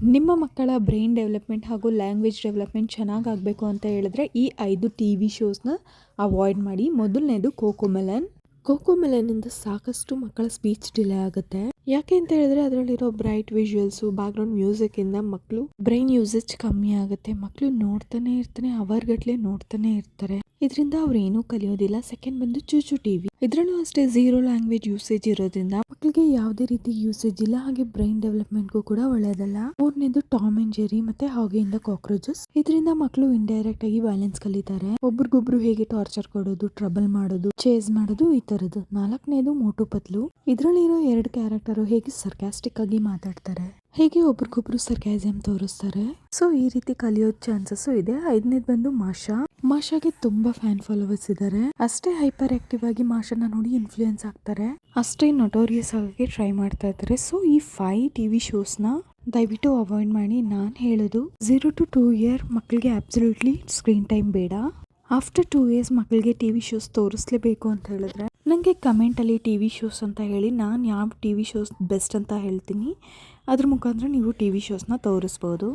ನಿಮ್ಮ ಮಕ್ಕಳ brain development ಹಾಗೂ ಲ್ಯಾಂಗ್ವೇಜ್ ಡೆವಲಪ್ಮೆಂಟ್ ಚೆನ್ನಾಗಾಗಬೇಕು ಅಂತ ಹೇಳಿದ್ರೆ ಈ 5 ಟಿವಿ ಶೋಸ್ನ ಅವಾಯ್ಡ್ ಮಾಡಿ. ಮೊದಲನೇದು ಕೋಕೋಮೆಲನ್. ಕೋಕೋಮೆಲನ್ನಿಂದ ಸಾಕಷ್ಟು ಮಕ್ಕಳ ಸ್ಪೀಚ್ ಡಿಲೇ ಆಗುತ್ತೆ. ಯಾಕೆ ಅಂತ ಹೇಳಿದ್ರೆ ಅದರಲ್ಲಿರೋ ಬ್ರೈಟ್ ವಿಜುವಲ್ಸು, ಬ್ಯಾಕ್ಗ್ರೌಂಡ್ ಮ್ಯೂಸಿಕ್ಕಿಂದ ಮಕ್ಕಳು ಬ್ರೈನ್ ಯೂಸೇಜ್ ಕಮ್ಮಿ ಆಗುತ್ತೆ. ಮಕ್ಕಳು ನೋಡ್ತಾನೆ ಇರ್ತಾನೆ, ಅವರ್ಗಟ್ಲೆ ನೋಡ್ತಾನೆ ಇರ್ತಾರೆ. ಇದರಿಂದ ಅವ್ರು ಏನೂ ಕಲಿಯೋದಿಲ್ಲ. ಸೆಕೆಂಡ್ ಬಂದು ಚೂಚು ಟಿವಿ. ಇದರಲ್ಲೂ ಅಷ್ಟೇ ಝೀರೋ ಲ್ಯಾಂಗ್ವೇಜ್ ಯೂಸೇಜ್ ಇರೋದ್ರಿಂದ ಮಕ್ಕಳಿಗೆ ಯಾವುದೇ ರೀತಿ ಯೂಸೇಜ್ ಇಲ್ಲ, ಹಾಗೆ ಬ್ರೈನ್ ಡೆವಲಪ್ಮೆಂಟ್ಗೂ ಕೂಡ ಒಳ್ಳೆಯದಲ್ಲ. ಮೂರನೇದು ಟಾಮ್ ಅಂಡ್ ಜೆರಿ ಮತ್ತೆ ಹಾಗೆ ಇಂದ ಕಾಕ್ರೋಚಸ್. ಇದರಿಂದ ಮಕ್ಕಳು ಇಂಡೈರೆಕ್ಟ್ ಆಗಿ ವ್ಯಾಲೆನ್ಸ್ ಕಲಿತಾರೆ. ಒಬ್ರಿಗೊಬ್ರು ಹೇಗೆ ಟಾರ್ಚರ್ ಕೊಡೋದು, ಟ್ರಬಲ್ ಮಾಡೋದು, ಚೇಸ್ ಮಾಡೋದು, ಈ ತರದ್ದು. ನಾಲ್ಕನೇದು ಮೋಟು ಪತ್ಲು. ಇದರಲ್ಲಿರೋ 2 ಕ್ಯಾರೆಕ್ಟರ್ ಹೇಗೆ ಸರ್ಕಾಸ್ಟಿಕ್ ಆಗಿ ಮಾತಾಡ್ತಾರೆ, ಹೇಗೆ ಒಬ್ರಿಗೊಬ್ರು ಸರ್ಕ್ಯಾಸಮ್ ತೋರಿಸ್ತಾರೆ. ಸೊ ಈ ರೀತಿ ಕಲಿಯೋ ಚಾನ್ಸಸ್ ಇದೆ. 5ನೇದು ಬಂದು ಮಾಷಾ. ಮಾಷಾಗೆ ತುಂಬಾ ಫ್ಯಾನ್ ಫಾಲೋವರ್ಸ್ ಇದ್ದಾರೆ. ಅಷ್ಟೇ ಹೈಪರ್ ಆಕ್ಟಿವ್ ಆಗಿ ಮಾಷಾನ ನೋಡಿ ಇನ್ಫ್ಲೂಯೆನ್ಸ್ ಆಗ್ತಾರೆ, ಅಷ್ಟೇ ನೊಟೋರಿಯಸ್ ಆಗಿ ಟ್ರೈ ಮಾಡ್ತಾ ಇದ್ದಾರೆ. ಸೊ ಈ 5 ಟಿವಿ ಶೋಸ್ನ ದಯವಿಟ್ಟು ಅವಾಯ್ಡ್ ಮಾಡಿ. ನಾನು ಹೇಳೋದು 0 to 2 ಇಯರ್ ಮಕ್ಕಳಿಗೆ ಅಬ್ಸಲ್ಯೂಟ್ಲಿ ಸ್ಕ್ರೀನ್ ಟೈಮ್ ಬೇಡ. ಆಫ್ಟರ್ 2 ಇಯರ್ಸ್ ಮಕ್ಕಳಿಗೆ ಟಿವಿ ಶೋಸ್ ತೋರಿಸ್ಲೇಬೇಕು ಅಂತ ಹೇಳಿದ್ರೆ ನನಗೆ ಕಮೆಂಟಲ್ಲಿ ಟಿವಿ ಶೋಸ್ ಅಂತ ಹೇಳಿ, ನಾನು ಯಾವ ಟಿವಿ ಶೋಸ್ ಬೆಸ್ಟ್ ಅಂತ ಹೇಳ್ತೀನಿ. ಅದ್ರ ಮುಖಾಂತರ ನೀವು ಟಿವಿ ಶೋಸ್ನ ತೋರಿಸ್ಬೋದು.